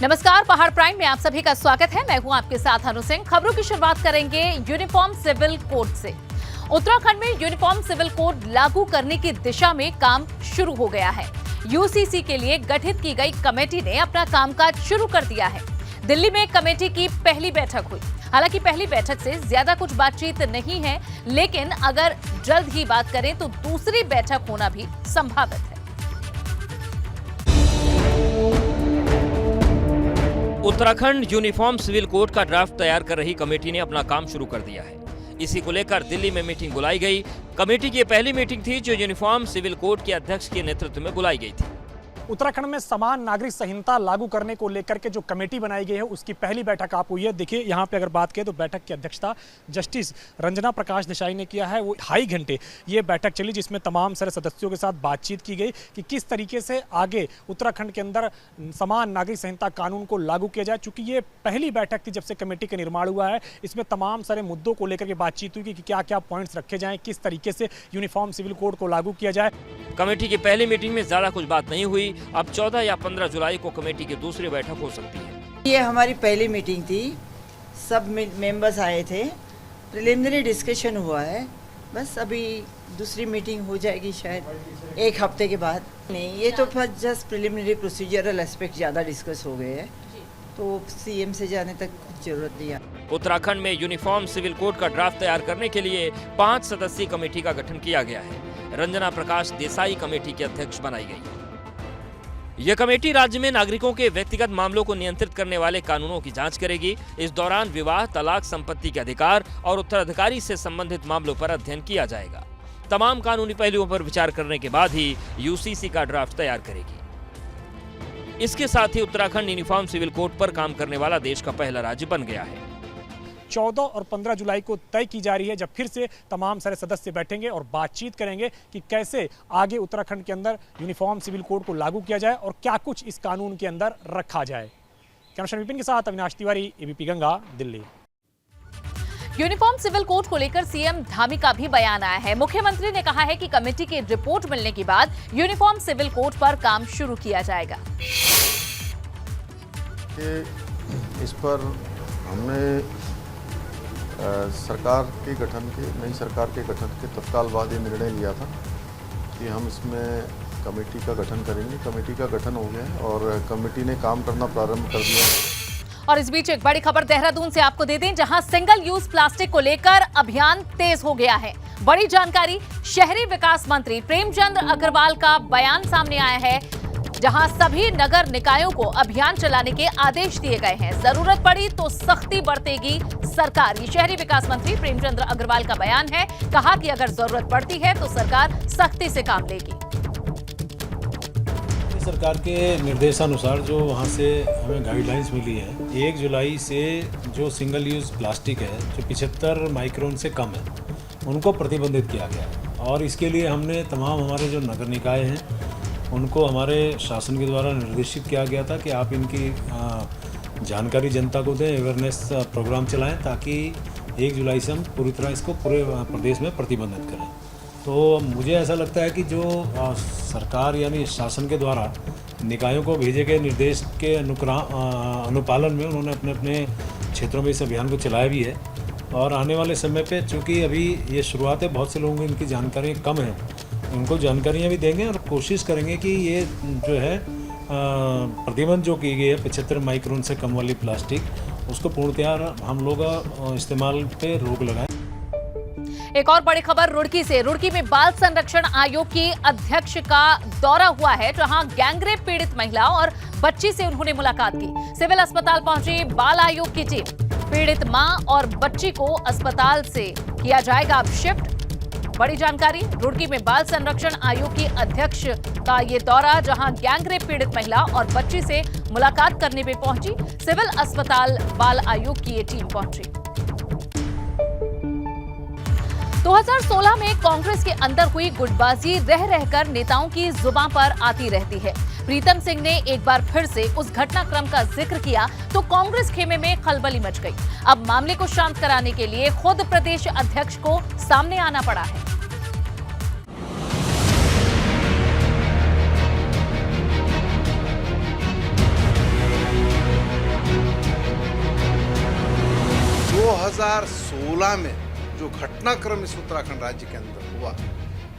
नमस्कार, पहाड़ प्राइम में आप सभी का स्वागत है। मैं हूं आपके साथ अनु सिंह। खबरों की शुरुआत करेंगे यूनिफॉर्म सिविल कोड से। उत्तराखंड में यूनिफॉर्म सिविल कोड लागू करने की दिशा में काम शुरू हो गया है। यूसीसी के लिए गठित की गई कमेटी ने अपना कामकाज शुरू कर दिया है। दिल्ली में कमेटी की पहली बैठक हुई। हालांकि पहली बैठक से ज्यादा कुछ बातचीत नहीं है, लेकिन अगर जल्द ही बात करें तो दूसरी बैठक होना भी संभावित है। उत्तराखंड यूनिफॉर्म सिविल कोड का ड्राफ्ट तैयार कर रही कमेटी ने अपना काम शुरू कर दिया है। इसी को लेकर दिल्ली में मीटिंग बुलाई गई। कमेटी की पहली मीटिंग थी जो यूनिफॉर्म सिविल कोड के अध्यक्ष के नेतृत्व में बुलाई गई थी। उत्तराखंड में समान नागरिक संहिता लागू करने को लेकर के जो कमेटी बनाई गई है उसकी पहली बैठक आप हुई है। देखिए यहाँ पे अगर बात करें तो बैठक की अध्यक्षता जस्टिस रंजना प्रकाश देसाई ने किया है। वो 2.5 घंटे ये बैठक चली, जिसमें तमाम सारे सदस्यों के साथ बातचीत की गई कि किस तरीके से आगे उत्तराखंड के अंदर समान नागरिक संहिता कानून को लागू किया जाए। चूंकि ये पहली बैठक थी जब से कमेटी का निर्माण हुआ है, इसमें तमाम सारे मुद्दों को लेकर के बातचीत हुई कि क्या क्या पॉइंट्स रखे जाएं, किस तरीके से यूनिफॉर्म सिविल कोड को लागू किया जाए। कमेटी की पहली मीटिंग में ज्यादा कुछ बात नहीं हुई। अब 14 या 15 जुलाई को कमेटी की दूसरी बैठक हो सकती है। ये हमारी पहली मीटिंग थी, सब मेंबर्स आए थे, प्रिलिमिनरी डिस्कशन हुआ है। बस अभी दूसरी मीटिंग हो जाएगी शायद 1 हफ्ते के बाद। नहीं, ये तो जस्ट प्रिलिमिनरी प्रोसीजरल एस्पेक्ट ज़्यादा डिस्कस हो गए हैं, तो सीएम से जाने तक कुछ जरूरत नहीं है। उत्तराखंड में यूनिफॉर्म सिविल कोड का ड्राफ्ट तैयार करने के लिए 5 सदस्यीय कमेटी का गठन किया गया है। रंजना प्रकाश देसाई कमेटी के अध्यक्ष बनाई गई। यह कमेटी राज्य में नागरिकों के व्यक्तिगत मामलों को नियंत्रित करने वाले कानूनों की जांच करेगी। इस दौरान विवाह, तलाक, संपत्ति के अधिकार और उत्तराधिकारी से संबंधित मामलों पर अध्ययन किया जाएगा। तमाम कानूनी पहलुओं पर विचार करने के बाद ही यूसीसी का ड्राफ्ट तैयार करेगी। इसके साथ ही उत्तराखंड यूनिफॉर्म सिविल कोड पर काम करने वाला देश का पहला राज्य बन गया है। 14 और 15 जुलाई को तय की जा रही है, जब फिर से तमाम सारे सदस्य बैठेंगे और बातचीत करेंगे कि कैसे आगे उत्तराखंड के अंदर यूनिफॉर्म सिविल कोड को लागू किया जाए और क्या कुछ इस कानून के अंदर रखा जाए। कैमरा विपिन के साथ Avinash Tiwari, ABP Ganga, Delhi. Uniform civil code को लेकर सीएम धामी का भी बयान आया है। मुख्यमंत्री ने कहा है कि कमेटी की रिपोर्ट मिलने के बाद यूनिफॉर्म सिविल कोड पर काम शुरू किया जाएगा। इस पर हमने सरकार के गठन के नई सरकार के गठन के तत्काल बाद ये निर्णय लिया था कि हम इसमें कमेटी का गठन करेंगे। कमेटी का गठन हो गया है और कमेटी ने काम करना प्रारंभ कर दिया है। और इस बीच एक बड़ी खबर देहरादून से आपको दे दें, जहां सिंगल यूज प्लास्टिक को लेकर अभियान तेज हो गया है। बड़ी जानकारी, शहरी विकास मंत्री प्रेमचंद अग्रवाल का बयान सामने आया है, जहां सभी नगर निकायों को अभियान चलाने के आदेश दिए गए हैं। जरूरत पड़ी तो सख्ती बरतेगी सरकार। ये शहरी विकास मंत्री प्रेमचंद अग्रवाल का बयान है। कहा कि अगर जरूरत पड़ती है तो सरकार सख्ती से काम लेगी। सरकार के निर्देशानुसार जो वहाँ से हमें गाइडलाइंस मिली है, 1 जुलाई से जो सिंगल यूज प्लास्टिक है जो 75 माइक्रोन से कम है, उनको प्रतिबंधित किया गया है। और इसके लिए हमने तमाम हमारे जो नगर निकाय हैं उनको हमारे शासन के द्वारा निर्देशित किया गया था कि आप इनकी जानकारी जनता को दें, अवेयरनेस प्रोग्राम चलाएं, ताकि 1 जुलाई से हम पूरी तरह इसको पूरे प्रदेश में प्रतिबंधित करें। तो मुझे ऐसा लगता है कि जो सरकार यानी शासन के द्वारा निकायों को भेजे गए निर्देश के अनुपालन में उन्होंने अपने अपने क्षेत्रों में इस अभियान को चलाया भी है। और आने वाले समय पे चूँकि अभी ये शुरुआत है, बहुत से लोगों को इनकी जानकारी कम है, उनको जानकारियाँ भी देंगे और कोशिश करेंगे कि ये जो है प्रतिबंध जो की गई है 75 माइक्रोन से कम वाली प्लास्टिक, उसको पूर्णतः हम लोग इस्तेमाल पे रोक लगाएं। एक और बड़ी खबर रुड़की से। रुड़की में बाल संरक्षण आयोग की अध्यक्ष का दौरा हुआ है, जहां गैंगरेप पीड़ित महिला और बच्ची से उन्होंने मुलाकात की। सिविल अस्पताल पहुंची बाल आयोग की टीम। पीड़ित मां और बच्ची को अस्पताल से किया जाएगा अब शिफ्ट। बड़ी जानकारी, रुड़की में बाल संरक्षण आयोग की अध्यक्ष का ये दौरा, जहां गैंगरेप पीड़ित महिला और बच्ची से मुलाकात करने पे पहुंची। सिविल अस्पताल बाल आयोग की ये टीम पहुंची। 2016 में कांग्रेस के अंदर हुई गुटबाजी रह रहकर नेताओं की जुबान पर आती रहती है। प्रीतम सिंह ने एक बार फिर से उस घटनाक्रम का जिक्र किया तो कांग्रेस खेमे में खलबली मच गई। अब मामले को शांत कराने के लिए खुद प्रदेश अध्यक्ष को सामने आना पड़ा है। 2016 में जो घटनाक्रम इस उत्तराखंड राज्य के अंदर हुआ,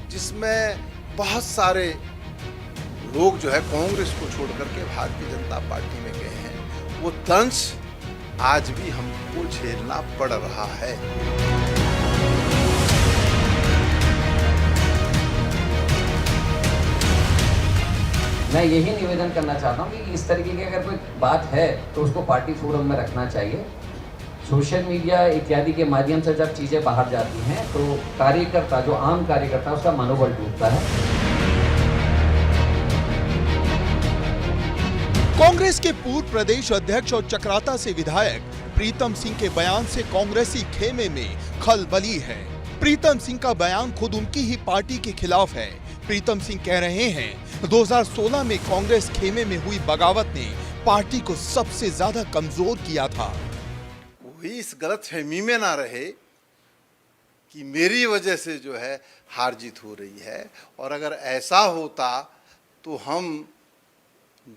जिसमें बहुत सारे लोग जो है कांग्रेस को छोड़ करके भारतीय जनता पार्टी में गए हैं, वो दंश आज भी हमको झेलना पड़ रहा है। मैं यही निवेदन करना चाहता हूँ कि इस तरीके की अगर कोई बात है तो उसको पार्टी फोरम में रखना चाहिए। सोशल मीडिया इत्यादि के माध्यम से जब चीज़ें बाहर जाती हैं तो कार्यकर्ता, जो आम कार्यकर्ता, उसका मनोबल टूटता है। कांग्रेस के पूर्व प्रदेश अध्यक्ष और चक्राता से विधायक प्रीतम सिंह के बयान से कांग्रेसी खेमे में खलबली है। प्रीतम सिंह का बयान खुद उनकी ही पार्टी के खिलाफ है। प्रीतम सिंह कह रहे हैं 2016 में कांग्रेस खेमे में हुई बगावत ने पार्टी को सबसे ज्यादा कमजोर किया था। वही इस गलतफहमी में ना रहे कि मेरी वजह से जो है हार जीत हो रही है, और अगर ऐसा होता तो हम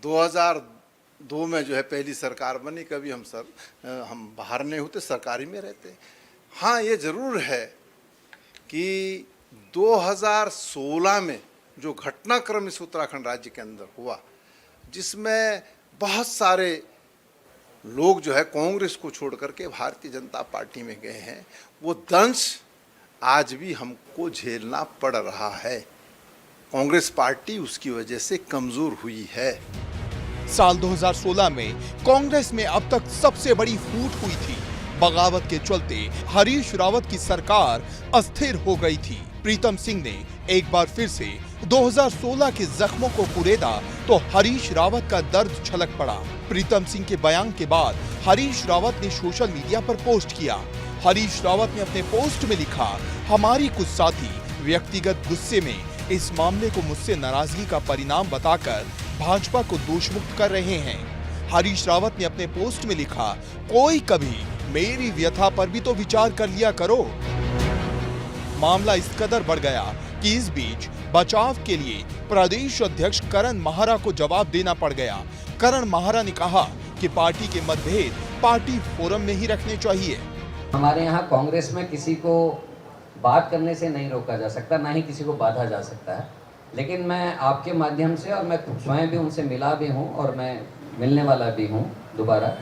2002 में जो है पहली सरकार बनी, कभी हम बाहर नहीं होते, सरकारी में रहते। हाँ, ये जरूर है कि 2016 में जो घटनाक्रम इस उत्तराखंड राज्य के अंदर हुआ, जिसमें बहुत सारे लोग जो है कांग्रेस को छोड़ करके भारतीय जनता पार्टी में गए हैं, वो दंश आज भी हमको झेलना पड़ रहा है। कांग्रेस पार्टी उसकी वजह से कमजोर हुई है। साल 2016 में कांग्रेस में अब तक सबसे बड़ी फूट हुई थी। बगावत के चलते हरीश रावत की सरकार अस्थिर हो गई थी। प्रीतम सिंह ने एक बार फिर से 2016 के जख्मों को कुरेदा तो हरीश रावत का दर्द छलक पड़ा। प्रीतम सिंह के बयान के बाद हरीश रावत ने सोशल मीडिया पर पोस्ट किया। हरीश रावत ने अपने पोस्ट में लिखा, हमारी कुछ साथी व्यक्तिगत गुस्से में इस मामले को मुझसे नाराजगी का परिणाम बताकर भाजपा को दोषमुक्त कर रहे हैं। हरीश रावत ने अपने पोस्ट में लिखा, कोई कभी मेरी व्यथा पर भी तो विचार कर लिया करो। मामला इस कदर बढ़ गया कि इस बीच बचाव के लिए प्रदेश अध्यक्ष करण माहरा को जवाब देना पड़ गया। करण माहरा ने कहा कि पार्टी के मतभेद पार्टी फोरम में ही रखने चाहिए। हमारे यहाँ कांग्रेस में किसी को बात करने से नहीं रोका जा सकता, ना ही किसी को बाधा जा सकता है। लेकिन मैं आपके माध्यम से, और मैं स्वयं भी उनसे मिला भी हूँ और मैं मिलने वाला भी हूँ दोबारा,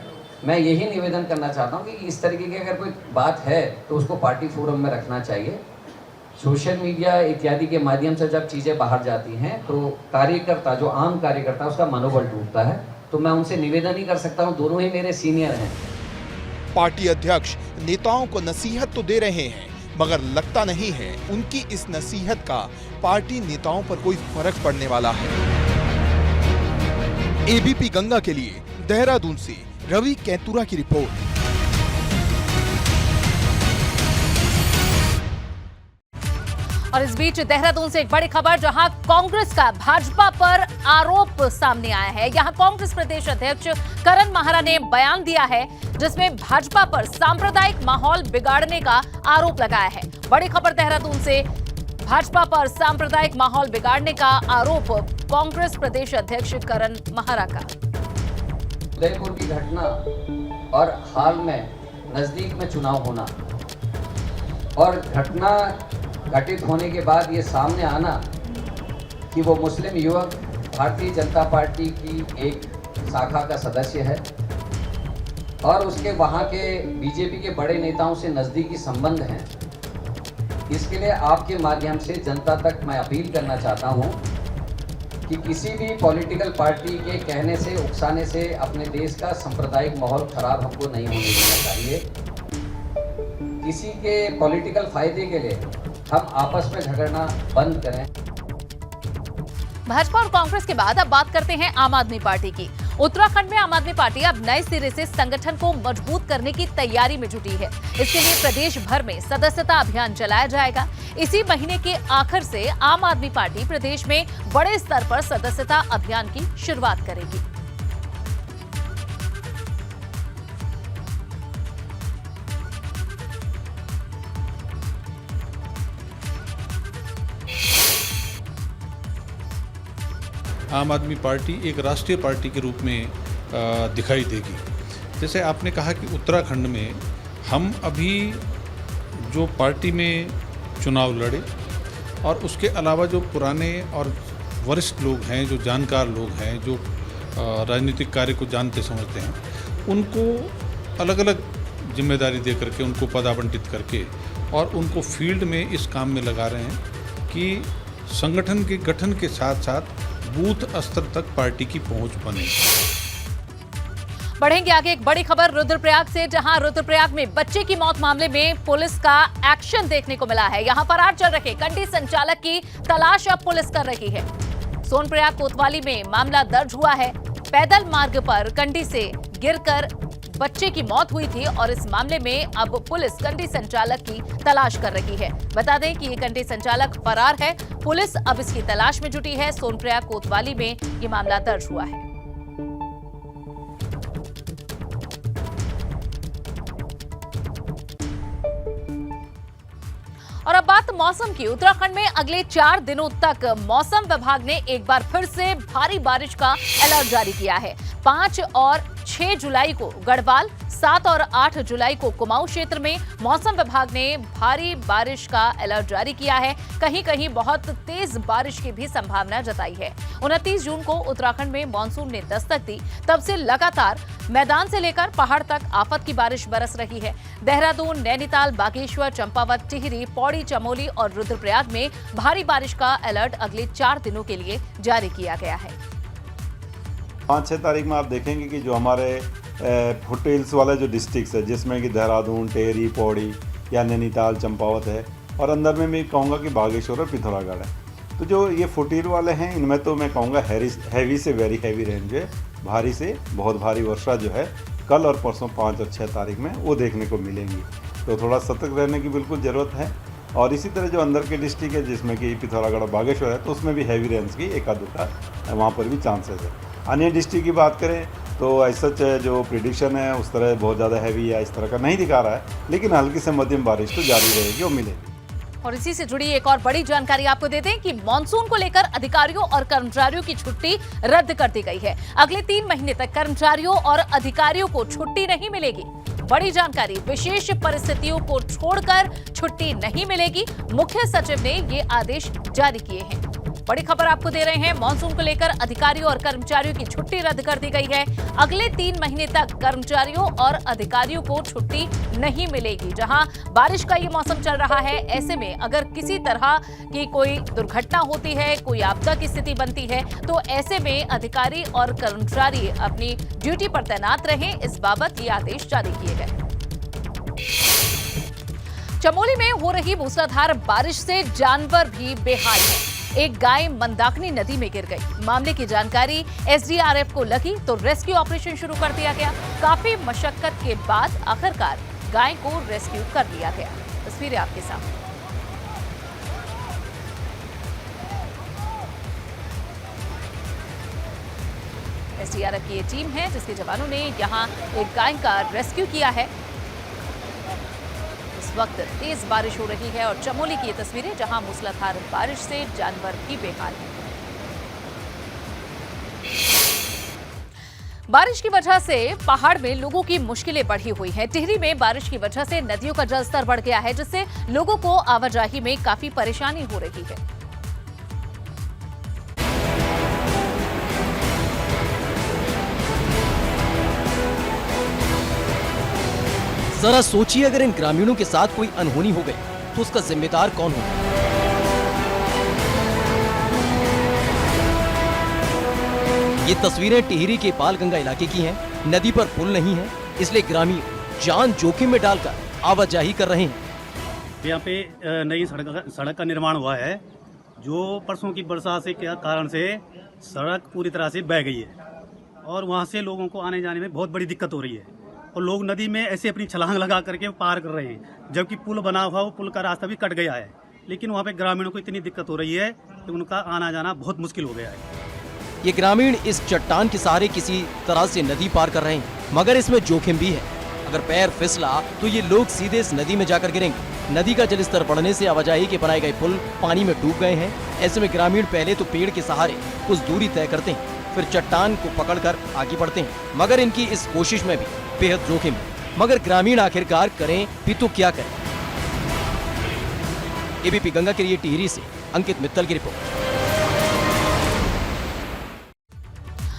मैं यही निवेदन करना चाहता हूँ कि इस तरीके की अगर कोई बात है तो उसको पार्टी फोरम में रखना चाहिए। सोशल मीडिया इत्यादि के माध्यम से जब चीज़ें बाहर जाती हैं तो कार्यकर्ता, जो आम कार्यकर्ता, उसका मनोबल टूटता है। तो मैं उनसे निवेदन ही कर सकता हूँ, दोनों ही मेरे सीनियर हैं। पार्टी अध्यक्ष नेताओं को नसीहत तो दे रहे हैं, मगर लगता नहीं है उनकी इस नसीहत का पार्टी नेताओं पर कोई फर्क पड़ने वाला है। एबीपी गंगा के लिए देहरादून से रवि कैतुरा की रिपोर्ट। और इस बीच देहरादून से एक बड़ी खबर, जहां कांग्रेस का भाजपा पर आरोप सामने आया है। यहां कांग्रेस प्रदेश अध्यक्ष करण माहरा ने बयान दिया है जिसमें भाजपा पर सांप्रदायिक माहौल बिगाड़ने का आरोप लगाया है। बड़ी खबर देहरादून से, भाजपा पर सांप्रदायिक माहौल बिगाड़ने का आरोप कांग्रेस प्रदेश अध्यक्ष करण माहरा का। उदयपुर की घटना और हाल में नजदीक में चुनाव होना और घटना घटित होने के बाद ये सामने आना कि वो मुस्लिम युवक भारतीय जनता पार्टी की एक शाखा का सदस्य है और उसके वहाँ के बीजेपी के बड़े नेताओं से नज़दीकी संबंध हैं। इसके लिए आपके माध्यम से जनता तक मैं अपील करना चाहता हूँ कि किसी भी पॉलिटिकल पार्टी के कहने से, उकसाने से अपने देश का सांप्रदायिक माहौल खराब हमको नहीं होने देना चाहिए। किसी के पॉलिटिकल फायदे के लिए हम आपस में झगड़ना बंद करें। भाजपा और कांग्रेस के बाद अब बात करते हैं आम आदमी पार्टी की। उत्तराखंड में आम आदमी पार्टी अब नए सिरे से संगठन को मजबूत करने की तैयारी में जुटी है। इसके लिए प्रदेश भर में सदस्यता अभियान चलाया जाएगा। इसी महीने के आखिर से आम आदमी पार्टी प्रदेश में बड़े स्तर पर सदस्यता अभियान की शुरुआत करेगी। आम आदमी पार्टी एक राष्ट्रीय पार्टी के रूप में दिखाई देगी। जैसे आपने कहा कि उत्तराखंड में हम अभी जो पार्टी में चुनाव लड़े और उसके अलावा जो पुराने और वरिष्ठ लोग हैं, जो जानकार लोग हैं, जो राजनीतिक कार्य को जानते समझते हैं, उनको अलग अलग जिम्मेदारी दे करके, उनको पद आवंटित करके और उनको फील्ड में इस काम में लगा रहे हैं कि संगठन के गठन के साथ साथ बूथ स्तर तक पार्टी की पहुंच बने। बढ़ेंगे आगे। एक बड़ी खबर रुद्रप्रयाग से, जहां रुद्रप्रयाग में बच्चे की मौत मामले में पुलिस का एक्शन देखने को मिला है। यहां फरार चल रहे कंडी संचालक की तलाश अब पुलिस कर रही है। सोनप्रयाग कोतवाली में मामला दर्ज हुआ है। पैदल मार्ग पर कंडी से गिरकर बच्चे की मौत हुई थी और इस मामले में अब पुलिस कंडी संचालक की तलाश कर रही है। बता दें कि ये कंडी संचालक फरार है। पुलिस अब इसकी तलाश में जुटी है। सोनप्रयाग कोतवाली में ये मामला दर्ज हुआ है। और अब बात मौसम की। उत्तराखंड में अगले 4 दिनों तक मौसम विभाग ने एक बार फिर से भारी बारिश का अलर्ट जारी किया है। 5 और 6 जुलाई को गढ़वाल, 7 और 8 जुलाई को कुमाऊं क्षेत्र में मौसम विभाग ने भारी बारिश का अलर्ट जारी किया है। कहीं कहीं बहुत तेज बारिश की भी संभावना जताई है। 29 जून को उत्तराखंड में मानसून ने दस्तक दी। तब से लगातार मैदान से लेकर पहाड़ तक आफत की बारिश बरस रही है। देहरादून, नैनीताल, बागेश्वर, चंपावत, टिहरी, पौड़ी, चमोली और रुद्रप्रयाग में भारी बारिश का अलर्ट अगले 4 दिनों के लिए जारी किया गया है। 5-6 तारीख में आप देखेंगे कि जो हमारे फुटहिल्स वाले जो डिस्ट्रिक्ट्स है, जिसमें कि देहरादून, टिहरी, पौड़ी या नैनीताल, चंपावत है, और अंदर में मैं कहूँगा कि बागेश्वर और पिथौरागढ़ है। तो जो ये फुटहिल वाले हैं, इनमें तो मैं कहूँगा हैवी से वेरी हैवी रेंज है, भारी से बहुत भारी वर्षा जो है कल और परसों 5 और 6 तारीख में वो देखने को मिलेंगी। तो थोड़ा सतर्क रहने की बिल्कुल ज़रूरत है। और इसी तरह जो अंदर के डिस्ट्रिक्ट है, जिसमें कि पिथौरागढ़ और बागेश्वर है, तो उसमें भी हैवी रेंज की एक आध वहाँ पर भी चांसेस है। अन्य डिस्ट्रिक्ट की बात करें तो ऐसा जो प्रिडिक्शन है उस तरह बहुत ज़्यादा हैवी या इस तरह का नहीं दिखा रहा है, लेकिन हल्की से मध्यम बारिश तो जारी रहेगी और मिलेगी। और इसी से जुड़ी एक और बड़ी जानकारी आपको दे दें कि मानसून को लेकर अधिकारियों और कर्मचारियों की छुट्टी रद्द कर दी गई है। अगले 3 महीने तक कर्मचारियों और अधिकारियों को छुट्टी नहीं मिलेगी। बड़ी जानकारी, विशेष परिस्थितियों को छोड़कर छुट्टी नहीं मिलेगी। मुख्य सचिव ने ये आदेश जारी किए हैं। बड़ी खबर आपको दे रहे हैं। मानसून को लेकर अधिकारियों और कर्मचारियों की छुट्टी रद्द कर दी गई है। अगले 3 महीने तक कर्मचारियों और अधिकारियों को छुट्टी नहीं मिलेगी। जहां बारिश का ये मौसम चल रहा है, ऐसे में अगर किसी तरह की कोई दुर्घटना होती है, कोई आपदा की स्थिति बनती है, तो ऐसे में अधिकारी और कर्मचारी अपनी ड्यूटी पर तैनात रहें। इस बाबत ये आदेश जारी किए गए। चमोली में हो रही मूसलाधार बारिश से जानवर भी बेहाल है। एक गाय मंदाकिनी नदी में गिर गई। मामले की जानकारी एसडीआरएफ को लगी तो रेस्क्यू ऑपरेशन शुरू कर दिया गया। काफी मशक्कत के बाद आखिरकार गाय को रेस्क्यू कर लिया गया। तस्वीरें आपके सामने। एसडीआरएफ की ये टीम है जिसके जवानों ने यहां एक गाय का रेस्क्यू किया है। वक्त तेज बारिश हो रही है और चमोली की ये तस्वीरें जहां मूसलाधार बारिश से जानवर भी बेहाल हैं। बारिश की वजह से पहाड़ में लोगों की मुश्किलें बढ़ी हुई हैं। टिहरी में बारिश की वजह से नदियों का जलस्तर बढ़ गया है, जिससे लोगों को आवाजाही में काफी परेशानी हो रही है। जरा सोचिए, अगर इन ग्रामीणों के साथ कोई अनहोनी हो गई तो उसका जिम्मेदार कौन होगा? ये तस्वीरें टिहरी के पालगंगा इलाके की हैं। नदी पर पुल नहीं है, इसलिए ग्रामीण जान जोखिम में डालकर आवाजाही कर रहे हैं। यहाँ पे नई सड़क का निर्माण हुआ है, जो परसों की बरसात के कारण से सड़क पूरी तरह से बह गई है और वहाँ से लोगों को आने जाने में बहुत बड़ी दिक्कत हो रही है। और लोग नदी में ऐसे अपनी छलांग लगा करके पार कर रहे हैं, जबकि पुल बना हुआ, वो पुल का रास्ता भी कट गया है। लेकिन वहाँ पे ग्रामीणों को इतनी दिक्कत हो रही है कि उनका आना जाना बहुत मुश्किल हो गया है। ये ग्रामीण इस चट्टान के सहारे किसी तरह से नदी पार कर रहे हैं, मगर इसमें जोखिम भी है। अगर पैर फिसला तो ये लोग सीधे इस नदी में जाकर गिरेंगे। नदी का जलस्तर बढ़ने से आवाजाही के बनाए गए पुल पानी में डूब गए हैं। ऐसे में ग्रामीण पहले तो पेड़ के सहारे कुछ दूरी तय करते हैं, फिर चट्टान को पकड़कर आगे बढ़ते हैं, मगर इनकी इस कोशिश में भी बेहद जोखिम है। मगर ग्रामीण आखिरकार करें भी तो क्या करें? एबीपी गंगा के लिए टिहरी से अंकित मित्तल की रिपोर्ट।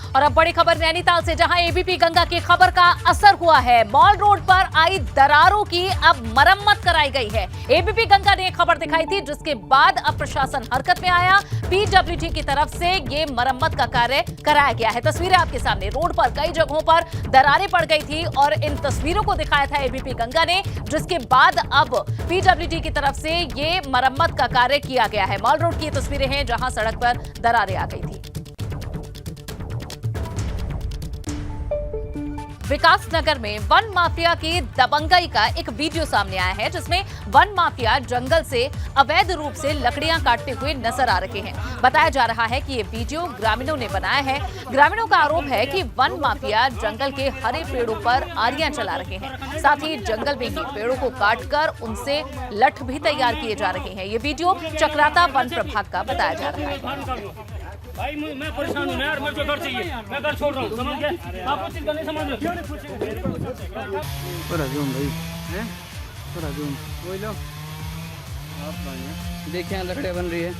और अब बड़ी खबर नैनीताल से, जहां एबीपी गंगा की खबर का असर हुआ है। मॉल रोड पर आई दरारों की अब मरम्मत कराई गई है। एबीपी गंगा ने खबर दिखाई थी, जिसके बाद अब प्रशासन हरकत में आया। पीडब्ल्यूडी की तरफ से ये मरम्मत का कार्य कराया गया है। तस्वीरें आपके सामने, रोड पर कई जगहों पर दरारें पड़ गई थी और इन तस्वीरों को दिखाया था एबीपी गंगा ने, जिसके बाद अब पीडब्ल्यूडी की तरफ से ये मरम्मत का कार्य किया गया है। मॉल रोड की तस्वीरें हैं, जहां सड़क पर दरारें आ गई थी। विकास नगर में वन माफिया की दबंगई का एक वीडियो सामने आया है, जिसमें वन माफिया जंगल से अवैध रूप से लकड़ियां काटते हुए नजर आ रहे हैं। बताया जा रहा है कि ये वीडियो ग्रामीणों ने बनाया है। ग्रामीणों का आरोप है कि वन माफिया जंगल के हरे पेड़ों पर आरियां चला रहे हैं, साथ ही जंगल में ही पेड़ों को काटकर उनसे लठ भी तैयार किए जा रहे हैं। ये वीडियो चक्राता वन प्रभाग का बताया जा रहा है। भाई मैं परेशान हूँ यार, मुझे घर चाहिए, मैं घर छोड़ रहा हूँ, समझ गए? आप कुछ चीज नहीं समझ रहे। देखें लकड़ियाँ बन रही है।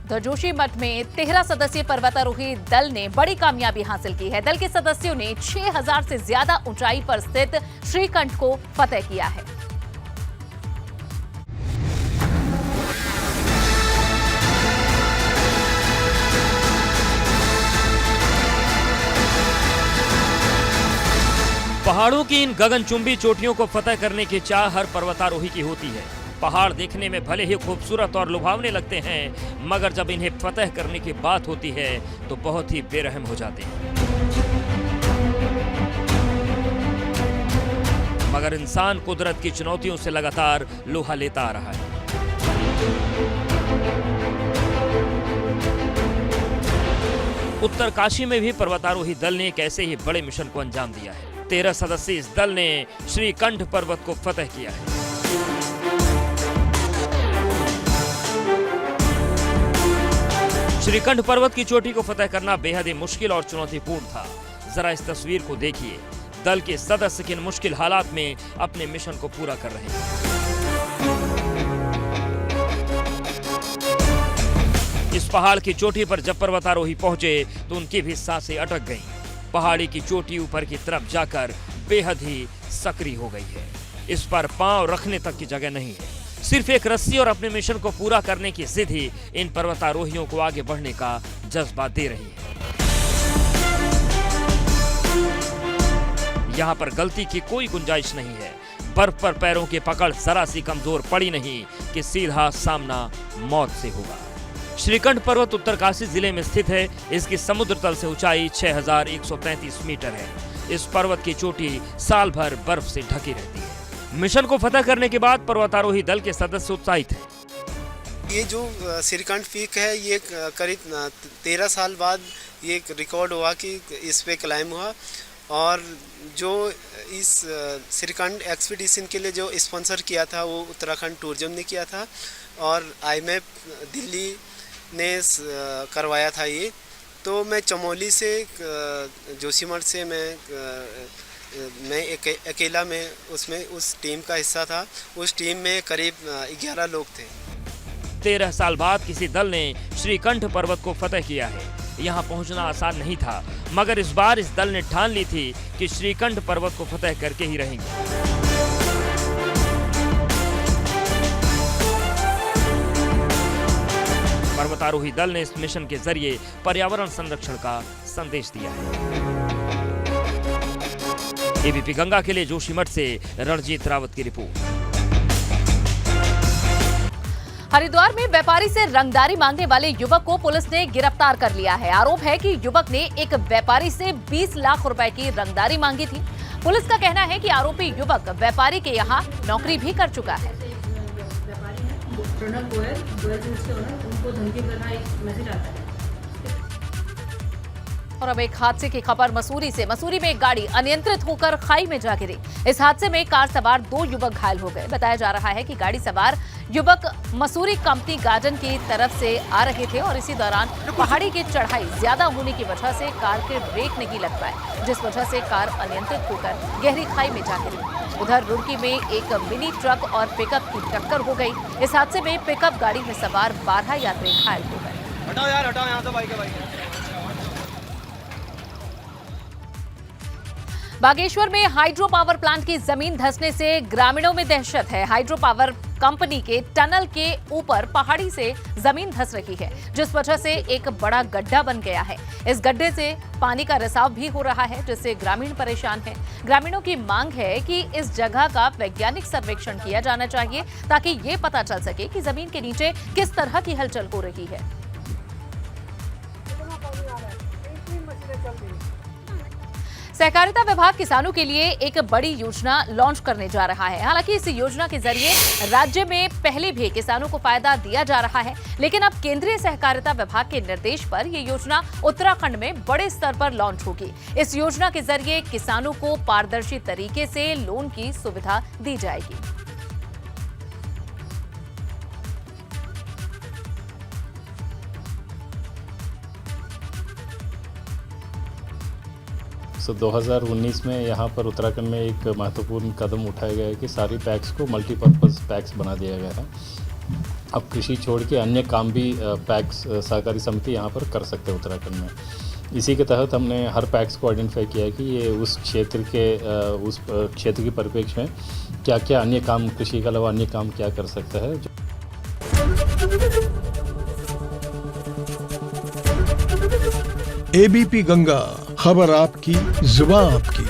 उधर जोशीमठ में 13 सदस्यीय पर्वतारोही दल ने बड़ी कामयाबी हासिल की है। दल के सदस्यों ने 6000 से ज्यादा ऊंचाई पर स्थित श्रीकंठ को फतेह किया है। पहाड़ों की इन गगनचुंबी चोटियों को फतह करने की चाह हर पर्वतारोही की होती है। पहाड़ देखने में भले ही खूबसूरत और लुभावने लगते हैं, मगर जब इन्हें फतह करने की बात होती है तो बहुत ही बेरहम हो जाते हैं। मगर इंसान कुदरत की चुनौतियों से लगातार लोहा लेता आ रहा है। उत्तरकाशी में भी पर्वतारोही दल ने एक ऐसे ही बड़े मिशन को अंजाम दिया है। 13 सदस्यीय इस दल ने श्रीकंठ पर्वत को फतह किया है। श्रीकंठ पर्वत की चोटी को फतह करना बेहद ही मुश्किल और चुनौतीपूर्ण था। जरा इस तस्वीर को देखिए। दल के सदस्य किन मुश्किल हालात में अपने मिशन को पूरा कर रहे हैं। इस पहाड़ की चोटी पर जब पर्वतारोही पहुंचे तो उनकी भी सांसें अटक गईं। पहाड़ी की चोटी ऊपर की तरफ जाकर बेहद ही सक्रिय हो गई है। इस पर पांव रखने तक की जगह नहीं है। सिर्फ एक रस्सी और अपने मिशन को पूरा करने की जिद ही इन पर्वतारोहियों को आगे बढ़ने का जज्बा दे रही है। यहाँ पर गलती की कोई गुंजाइश नहीं है। बर्फ पर पैरों की पकड़ जरा सी कमजोर पड़ी नहीं कि सीधा सामना मौत से होगा। श्रीकंठ पर्वत उत्तरकाशी जिले में स्थित है। इसकी समुद्र तल से ऊंचाई 6133 मीटर है। इस पर्वत की चोटी साल भर बर्फ से ढकी रहती है। मिशन को फतह करने के बाद पर्वतारोही दल के सदस्य उत्साहित हैं। ये जो श्रीकंठ पीक है, ये करीब 13 साल बाद ये रिकॉर्ड हुआ कि इस पे क्लाइम हुआ। और जो इस श्रीकंठ एक्सपीडिशन के लिए जो स्पॉन्सर किया था वो उत्तराखंड टूरिज्म ने किया था और IMAP दिल्ली ने करवाया था ये। तो मैं चमोली से, जोशीमठ से मैं अकेला में उसमें उस टीम का हिस्सा था। उस टीम में करीब 11 लोग थे। 13 साल बाद किसी दल ने श्रीकंठ पर्वत को फतह किया है। यहाँ पहुँचना आसान नहीं था, मगर इस बार इस दल ने ठान ली थी कि श्रीकंठ पर्वत को फतह करके ही रहेंगे। पर्वतारोही दल ने इस मिशन के जरिए पर्यावरण संरक्षण का संदेश दिया है। एबीपी गंगा के लिए जोशीमठ से रणजीत रावत की रिपोर्ट। हरिद्वार में व्यापारी से रंगदारी मांगने वाले युवक को पुलिस ने गिरफ्तार कर लिया है। आरोप है कि युवक ने एक व्यापारी से 20 लाख रुपए की रंगदारी मांगी थी। पुलिस का कहना है कि आरोपी युवक व्यापारी के यहाँ नौकरी भी कर चुका है। उनको धमकी करना एक मैसेज आता है। और अब एक हादसे की खबर मसूरी से। मसूरी में एक गाड़ी अनियंत्रित होकर खाई में जा गिरी। इस हादसे में कार सवार 2 युवक घायल हो गए। बताया जा रहा है कि गाड़ी सवार युवक मसूरी कंपनी गार्डन की तरफ से आ रहे थे और इसी दौरान पहाड़ी की चढ़ाई ज्यादा होने की वजह से कार के ब्रेक नहीं लग पाए, जिस वजह से कार अनियंत्रित होकर गहरी खाई में जा गिरी। उधर रुड़की में एक मिनी ट्रक और पिकअप की टक्कर हो गई। इस हादसे में पिकअप गाड़ी में सवार 12 यात्री घायल हो गए। हटाओ यार, हटाओ यहाँ से बाइक है। बागेश्वर में हाइड्रो पावर प्लांट की जमीन धंसने से ग्रामीणों में दहशत है। हाइड्रो पावर कंपनी के टनल के ऊपर पहाड़ी से जमीन धंस रही है, जिस वजह से एक बड़ा गड्ढा बन गया है। इस गड्ढे से पानी का रिसाव भी हो रहा है, जिससे ग्रामीण परेशान हैं। ग्रामीणों की मांग है कि इस जगह का वैज्ञानिक सर्वेक्षण किया जाना चाहिए, ताकि ये पता चल सके कि जमीन के नीचे किस तरह की हलचल हो रही है। सहकारिता विभाग किसानों के लिए एक बड़ी योजना लॉन्च करने जा रहा है। हालांकि इस योजना के जरिए राज्य में पहले भी किसानों को फायदा दिया जा रहा है, लेकिन अब केंद्रीय सहकारिता विभाग के निर्देश पर यह योजना उत्तराखंड में बड़े स्तर पर लॉन्च होगी। इस योजना के जरिए किसानों को पारदर्शी तरीके से लोन की सुविधा दी जाएगी। तो 2019 में यहाँ पर उत्तराखंड में एक महत्वपूर्ण कदम उठाया गया है कि सारी पैक्स को मल्टीपर्पज़ पैक्स बना दिया गया है। अब कृषि छोड़ के अन्य काम भी पैक्स सहकारी समिति यहाँ पर कर सकते हैं उत्तराखंड में। इसी के तहत हमने हर पैक्स को आइडेंटिफाई किया है कि ये उस क्षेत्र के परिप्रेक्ष्य में क्या क्या अन्य काम, कृषि के अलावा अन्य काम क्या कर सकता है। एबीपी गंगा, खबर आपकी, जुबान आपकी।